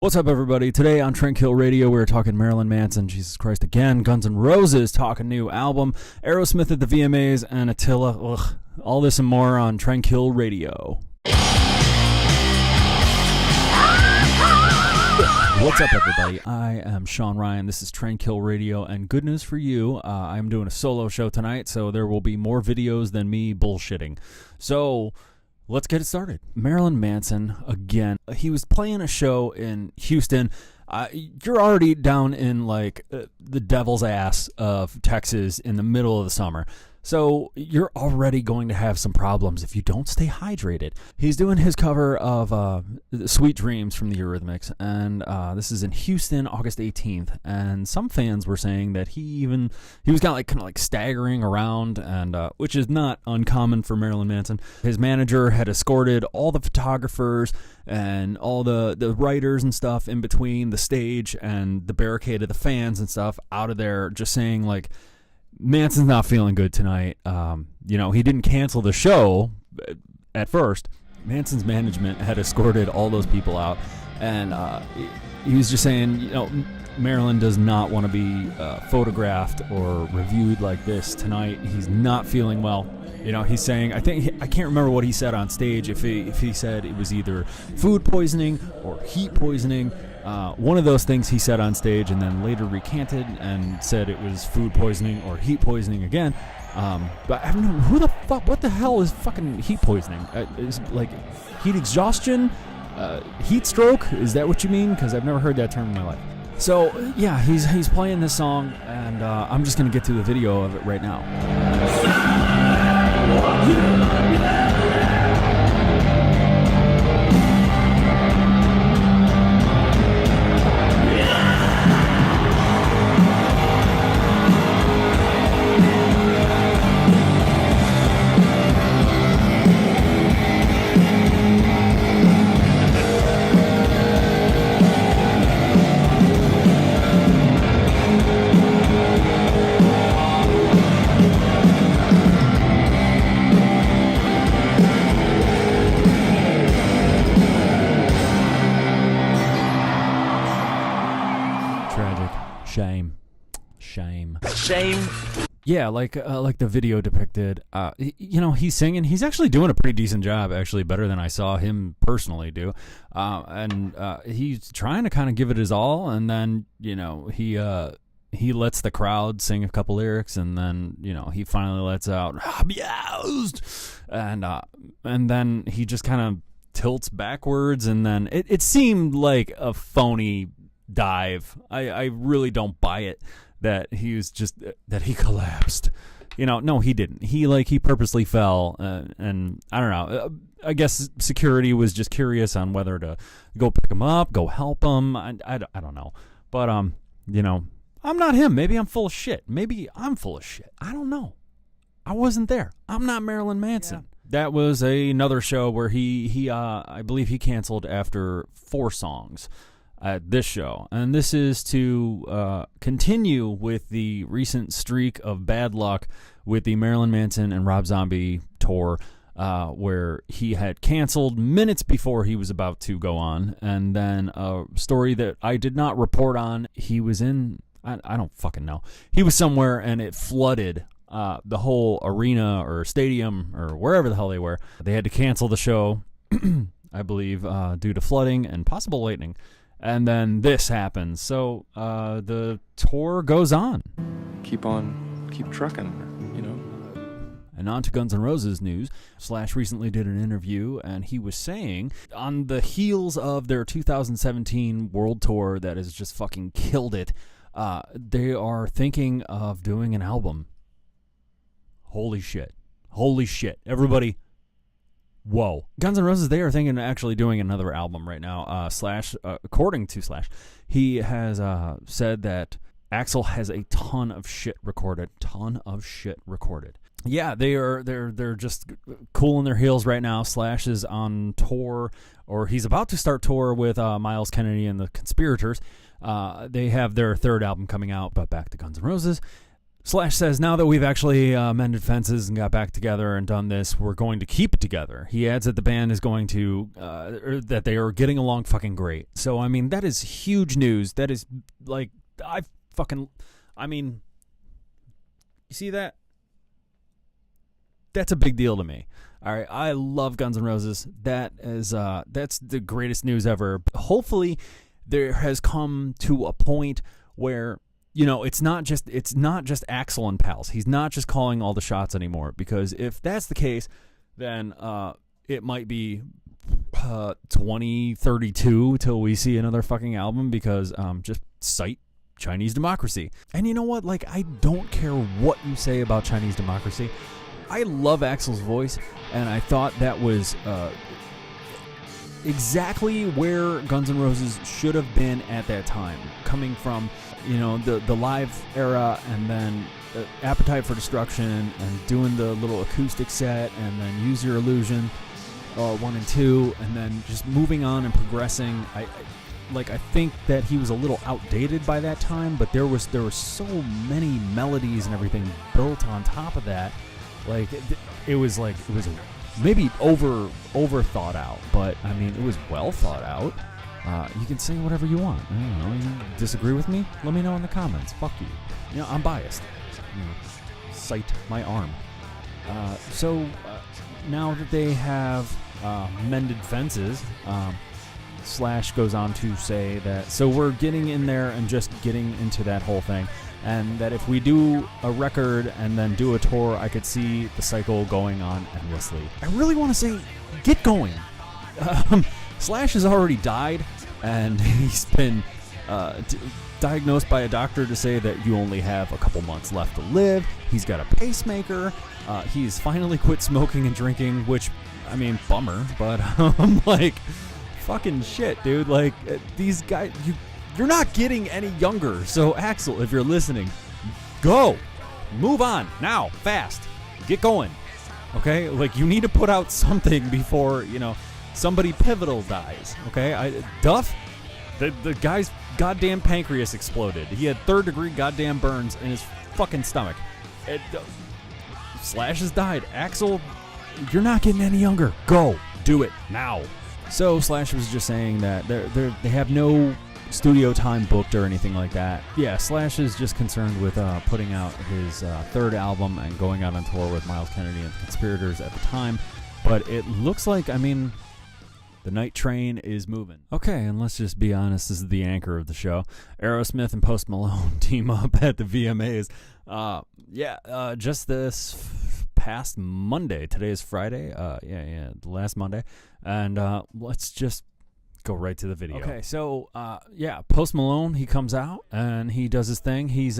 What's up, everybody? Today on Tranquil Radio, we're talking Marilyn Manson, Jesus Christ again, Guns N' Roses, talking new album, Aerosmith at the VMAs, and Attila. Ugh. All this and more on Tranquil Radio. What's up, everybody? I am Sean Ryan. This is Tranquil Radio, and good news for you, I'm doing a solo show tonight, so there will be more videos than me bullshitting. So let's get it started. Marilyn Manson, again. He was playing a show in Houston. You're already down in, the devil's ass of Texas in the middle of the summer. So you're already going to have some problems if you don't stay hydrated. He's doing his cover of Sweet Dreams from the Eurythmics, and this is in Houston, August 18th. And some fans were saying that he was kind of staggering around, and which is not uncommon for Marilyn Manson. His manager had escorted all the photographers and all the writers and stuff in between the stage and the barricade of the fans and stuff out of there, just saying Manson's not feeling good tonight. He didn't cancel the show at first. Manson's management had escorted all those people out, and he was just saying, Marilyn does not want to be photographed or reviewed like this tonight. He's not feeling well. He's saying, I can't remember what he said on stage, if he said it was either food poisoning or heat poisoning. One of those things he said on stage, and then later recanted and said it was food poisoning or heat poisoning again. But I don't know, what the hell is fucking heat poisoning? Is heat exhaustion? Heat stroke? Is that what you mean? Because I've never heard that term in my life. So, yeah, he's playing this song, and I'm just going to get to the video of it right now. Shame. Yeah, like the video depicted. He's singing. He's actually doing a pretty decent job, actually better than I saw him personally do. And he's trying to kind of give it his all, and then he lets the crowd sing a couple lyrics, and then he finally lets out and then he just kind of tilts backwards, and then it seemed like a phony dive. I really don't buy it. That he collapsed. No, he didn't. He purposely fell, and I don't know. I guess security was just curious on whether to go pick him up, go help him. I don't know. But I'm not him. Maybe I'm full of shit. Maybe I'm full of shit. I don't know. I wasn't there. I'm not Marilyn Manson. Yeah. That was another show where he I believe he canceled after 4 songs. At this show, and this is to continue with the recent streak of bad luck with the Marilyn Manson and Rob Zombie tour, where he had canceled minutes before he was about to go on, and then a story that I did not report on. He was in, I don't fucking know. He was somewhere, and it flooded the whole arena or stadium or wherever the hell they were. They had to cancel the show, I believe, due to flooding and possible lightning. And then this happens. So the tour goes on. Keep trucking, And on to Guns N' Roses news. Slash recently did an interview, and he was saying, on the heels of their 2017 world tour that has just fucking killed it, they are thinking of doing an album. Holy shit. Everybody, whoa. Guns N' Roses, they are thinking of actually doing another album right now. Slash, according to Slash, he has said that Axl has a ton of shit recorded. Yeah, they're just cooling their heels right now. Slash is on tour, or he's about to start tour with Miles Kennedy and the Conspirators. They have their third album coming out, but back to Guns N' Roses. Slash says, now that we've actually mended fences and got back together and done this, we're going to keep it together. He adds that the band is going to, that they are getting along fucking great. So, I mean, that is huge news. That is, like, you see that? That's a big deal to me. All right, I love Guns N' Roses. That's the greatest news ever. Hopefully, there has come to a point where, you know, it's not just Axl and pals. He's not just calling all the shots anymore. Because if that's the case, then it might be 2032 till we see another fucking album. Because just cite Chinese Democracy. And you know what? Like, I don't care what you say about Chinese Democracy. I love Axl's voice, and I thought that was exactly where Guns N' Roses should have been at that time, coming from, you know, the live era, and then Appetite for Destruction, and doing the little acoustic set, and then Use Your Illusion 1 and 2, and then just moving on and progressing. I think that he was a little outdated by that time, but there were so many melodies and everything built on top of that. Like, it was maybe over thought out, but I mean, it was well thought out. You can say whatever you want. I don't know. You disagree with me? Let me know in the comments. Fuck you. You know, I'm biased. You know, cite my arm. So now that they have mended fences, Slash goes on to say that, so we're getting in there and just getting into that whole thing. And that if we do a record and then do a tour, I could see the cycle going on endlessly. I really want to say, get going. Slash has already died, and he's been diagnosed by a doctor to say that you only have a couple months left to live. He's got a pacemaker. He's finally quit smoking and drinking, which, I mean, bummer. But I'm like, fucking shit, dude. Like, these guys, you're not getting any younger. So, Axl, if you're listening, go. Move on. Now. Fast. Get going. Okay? Like, you need to put out something before, you know, somebody pivotal dies. Okay? Duff, the guy's goddamn pancreas exploded. He had third-degree goddamn burns in his fucking stomach. Slash has died. Axl, you're not getting any younger. Go. Do it. Now. So, Slash was just saying that they have no studio time booked or anything like that. Yeah, Slash is just concerned with putting out his third album and going out on tour with Miles Kennedy and the Conspirators at the time. But it looks like, I mean, the night train is moving. Okay, and let's just be honest, this is the anchor of the show. Aerosmith and Post Malone team up at the VMAs. Just this past Monday. Today is Friday. The last Monday. And let's just go right to the video. Okay, so Post Malone, he comes out and he does his thing. He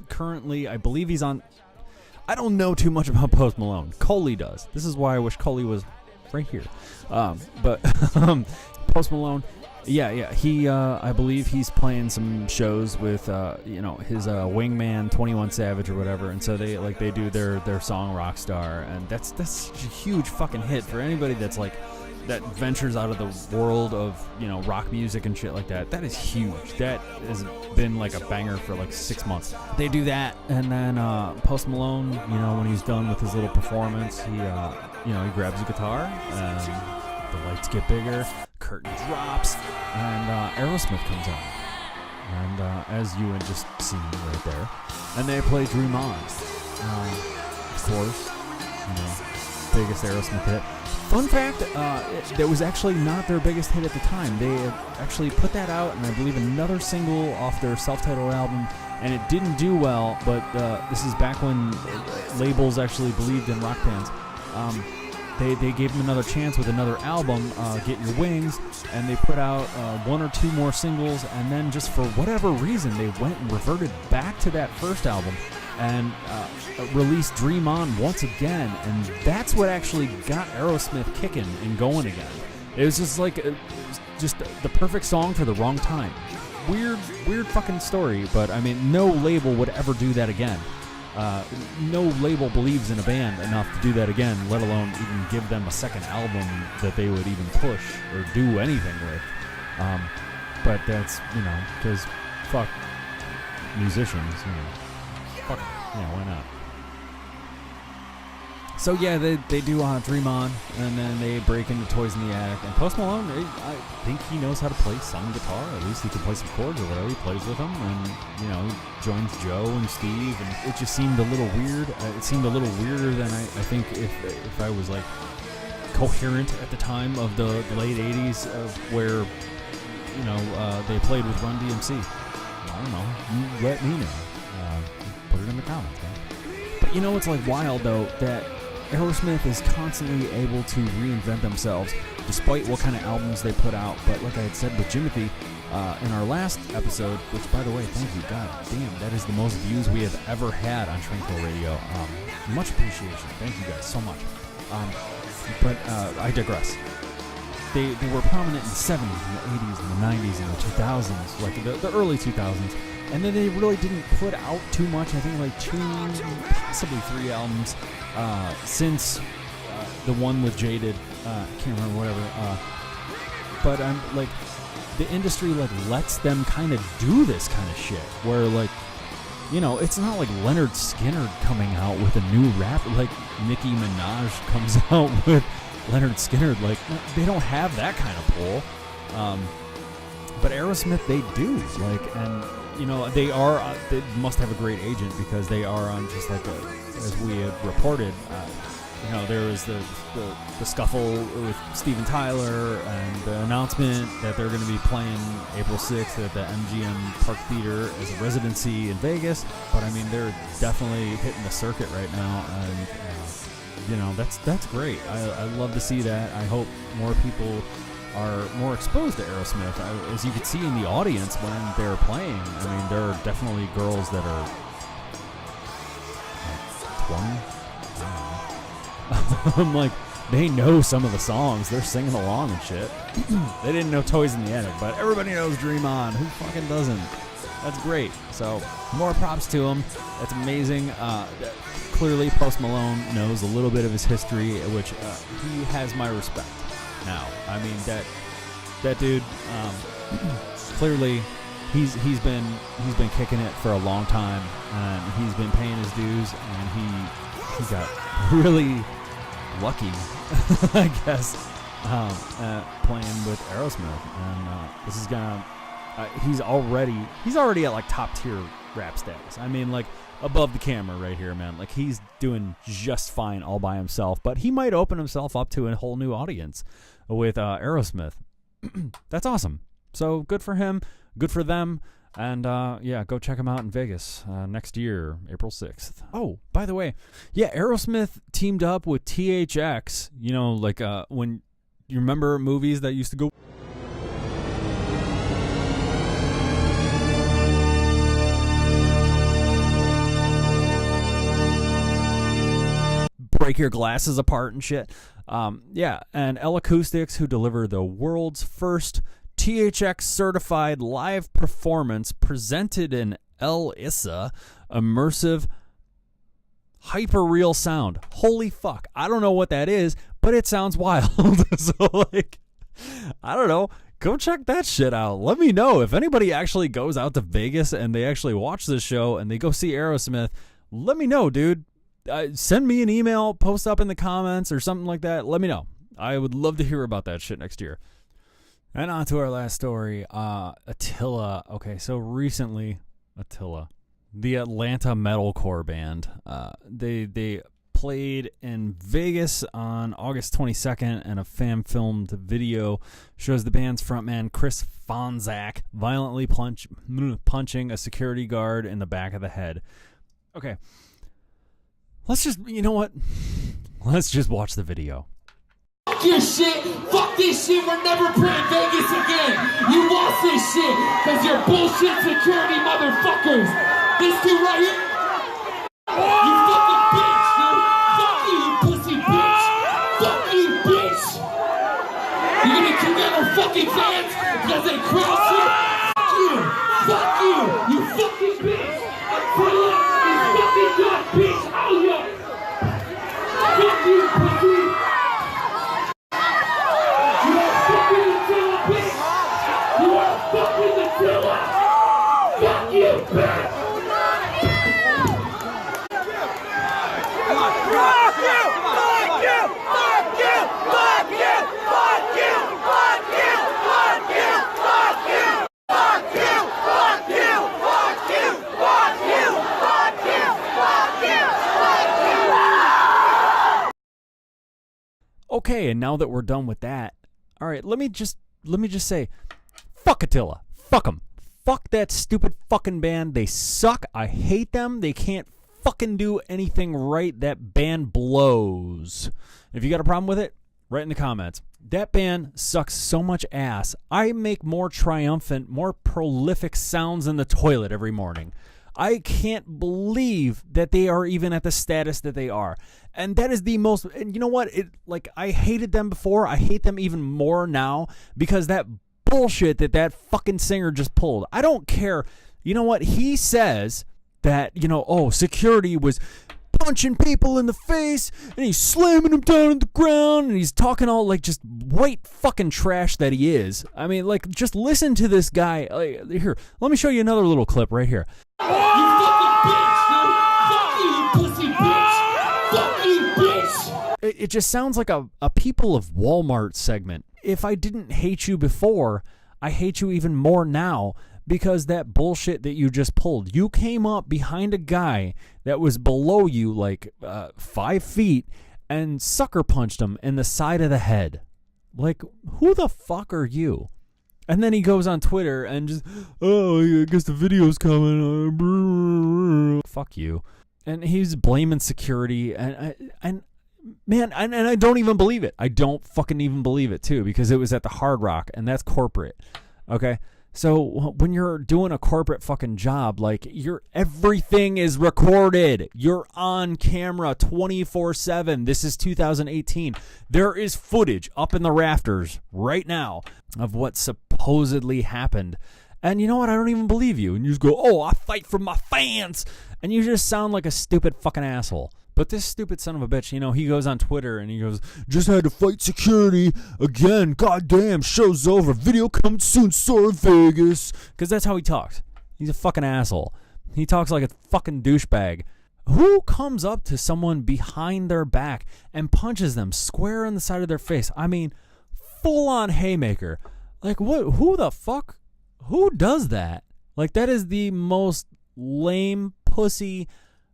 currently, I believe he's on, I don't know too much about Post Malone. Coley does. This is why I wish Coley was right here. But Post Malone, he I believe he's playing some shows with his wingman 21 Savage or whatever, and so they do their song Rockstar, and that's a huge fucking hit for anybody that's like that ventures out of the world of, you know, rock music and shit like that. That is huge. That has been like a banger for like 6 months. They do that, and then Post Malone, you know, when he's done with his little performance, he grabs a guitar, and the lights get bigger, curtain drops, and Aerosmith comes on. And as you had just seen right there, and they play Dream On. Of course, you know, biggest Aerosmith hit. Fun fact, that was actually not their biggest hit at the time. They had actually put that out, and I believe another single off their self-titled album, and it didn't do well, but this is back when labels actually believed in rock bands. They gave them another chance with another album, Get Your Wings, and they put out one or two more singles, and then just for whatever reason, they went and reverted back to that first album and released Dream On once again, and that's what actually got Aerosmith kicking and going again. It was just like just the perfect song for the wrong time. Weird fucking story, but I mean, no label would ever do that again. No label believes in a band enough to do that again, let alone even give them a second album that they would even push or do anything with. But that's, you know, because fuck musicians, you know. Fuck. Yeah, why not? So yeah, they do Dream On, and then they break into Toys in the Attic. And Post Malone, I think he knows how to play some guitar. At least he can play some chords or whatever. He plays with them, and you know, he joins Joe and Steve, and it just seemed a little weird. It seemed a little weirder than I think if I was like coherent at the time of the late '80s, of where you know they played with Run DMC. I don't know. You let me know. Put it in the comments, man. But you know what's like wild though, that Aerosmith is constantly able to reinvent themselves despite what kind of albums they put out. But like I had said with Jimothy in our last episode, which by the way, thank you, god damn, that is the most views we have ever had on Tranquil Radio. Much appreciation. Thank you guys so much. But I digress. They were prominent in the 70s and the 80s and the 90s and the 2000s, like the early 2000s. And then they really didn't put out too much. I think like 2, possibly 3 albums since the one with Jaded. I can't remember, whatever. But I'm like, the industry like lets them kind of do this kind of shit, where like, you know, it's not like Leonard Skinner coming out with a new rap, like Nicki Minaj comes out with Leonard Skinner. Like, they don't have that kind of pull. But Aerosmith, they do. Like, and you know, they must have a great agent, because they are on just like as we had reported. You know, there was the scuffle with Steven Tyler and the announcement that they're going to be playing April 6th at the MGM Park Theater as a residency in Vegas. But I mean, they're definitely hitting the circuit right now, and you know, that's great. I love to see that. I hope more people are more exposed to Aerosmith. As you could see in the audience when they're playing, I mean, there are definitely girls that are like 20. I'm like, they know some of the songs. They're singing along and shit. They didn't know Toys in the Attic, but everybody knows Dream On. Who fucking doesn't? That's great. So, more props to him. That's amazing. Clearly, Post Malone knows a little bit of his history, which he has my respect. Now, I mean, that dude, clearly, he's been kicking it for a long time, and he's been paying his dues, and he got really lucky, I guess, playing with Aerosmith, and this is gonna. He's already at like top tier rap status. I mean, like above the camera right here, man. Like, he's doing just fine all by himself, but he might open himself up to a whole new audience with Aerosmith. That's awesome. So good for him, good for them, and yeah, go check him out in Vegas next year, April 6th. Oh, by the way, yeah, Aerosmith teamed up with THX. You know, like when you remember movies that used to go. Break your glasses apart and shit. Yeah, and L Acoustics, who deliver the world's first THX certified live performance presented in El Issa immersive hyper-real sound. Holy fuck. I don't know what that is, but it sounds wild. So, like, I don't know. Go check that shit out. Let me know if anybody actually goes out to Vegas and they actually watch this show and they go see Aerosmith. Let me know, dude. Send me an email, post up in the comments or something like that. Let me know. I would love to hear about that shit next year. And on to our last story. Attila. Okay, so recently, Attila, the Atlanta metalcore band, they played in Vegas on August 22nd, and a fan-filmed video shows the band's frontman Chris Fonzak violently punching a security guard in the back of the head. Okay. Let's just, you know what? Let's just watch the video. Fuck your shit. Fuck this shit. We're never playing Vegas again. You lost this shit because you're bullshit security motherfuckers. This dude right here. You fucking bitch, dude. Fuck you, you pussy bitch. Fuck you, bitch. You're gonna kick out our fucking fans because they cross you. Fuck you. Fuck you. You fucking bitch. Attila is fucking done, bitch. Oh, yeah. Fuck you, pussy. You are fucking Attila, bitch. You are fucking Attila. Fuck you, bitch. Okay, and now that we're done with that, all right, let me just say, fuck Attila. Fuck him. Fuck that stupid fucking band. They suck. I hate them. They can't fucking do anything right. That band blows. If you got a problem with it, write in the comments. That band sucks so much ass. I make more triumphant, more prolific sounds in the toilet every morning. I can't believe that they are even at the status that they are. And that is the most, and you know what? I hated them before. I hate them even more now because that bullshit that fucking singer just pulled. I don't care. You know what? He says that, security was punching people in the face and he's slamming them down on the ground and he's talking all like just white fucking trash that he is. I mean, just listen to this guy. Here, let me show you another little clip right here. You fucking bitch, dude! Fuck you, you pussy bitch! Fuck you, bitch! It just sounds like a People of Walmart segment. If I didn't hate you before, I hate you even more now because that bullshit that you just pulled. You came up behind a guy that was below you 5 feet and sucker punched him in the side of the head. Who the fuck are you? And then he goes on Twitter and just, I guess the video's coming. Fuck you. And he's blaming security and man, and I don't even believe it. I don't fucking even believe it too because it was at the Hard Rock and that's corporate. Okay? So when you're doing a corporate fucking job, everything is recorded. You're on camera 24/7. This is 2018. There is footage up in the rafters right now of what supposedly happened. And you know what? I don't even believe you. And you just go, I fight for my fans. And you just sound like a stupid fucking asshole. But this stupid son of a bitch, he goes on Twitter and he goes, just had to fight security again. Goddamn, show's over. Video coming soon. Sorry, Vegas. Because that's how he talks. He's a fucking asshole. He talks like a fucking douchebag. Who comes up to someone behind their back and punches them square in the side of their face? I mean, full on haymaker. What? Who the fuck? Who does that? That is the most lame pussy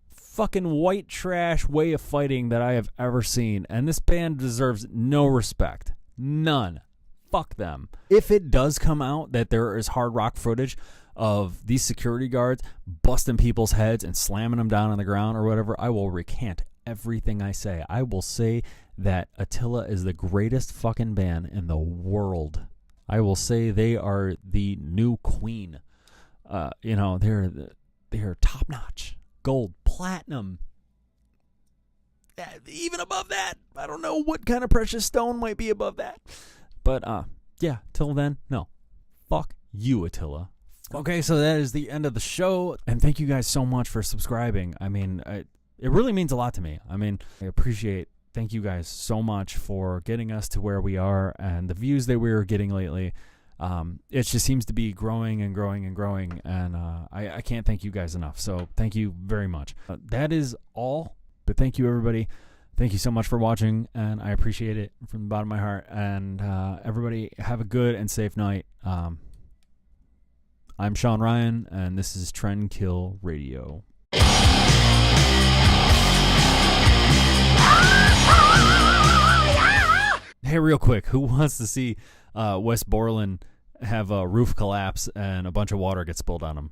fucking white trash way of fighting that I have ever seen, and this band deserves no respect. None. Fuck them. If it does come out that there is Hard Rock footage of these security guards busting people's heads and slamming them down on the ground or whatever, I will recant everything I say. I will say that Attila is the greatest fucking band in the world. I will say they are the new Queen. They're top notch. Gold, platinum, even above that. I don't know what kind of precious stone might be above that. But, till then, no. Fuck you, Attila. Okay, so that is the end of the show. And thank you guys so much for subscribing. I mean, it really means a lot to me. I mean, I appreciate, thank you guys so much for getting us to where we are and the views that we're getting lately. It just seems to be growing and growing and growing, and I can't thank you guys enough. So thank you very much. That is all, but thank you, everybody. Thank you so much for watching, and I appreciate it from the bottom of my heart. And everybody, have a good and safe night. I'm Sean Ryan, and this is Trend Kill Radio. Hey, real quick, who wants to see West Borland have a roof collapse and a bunch of water get spilled on him?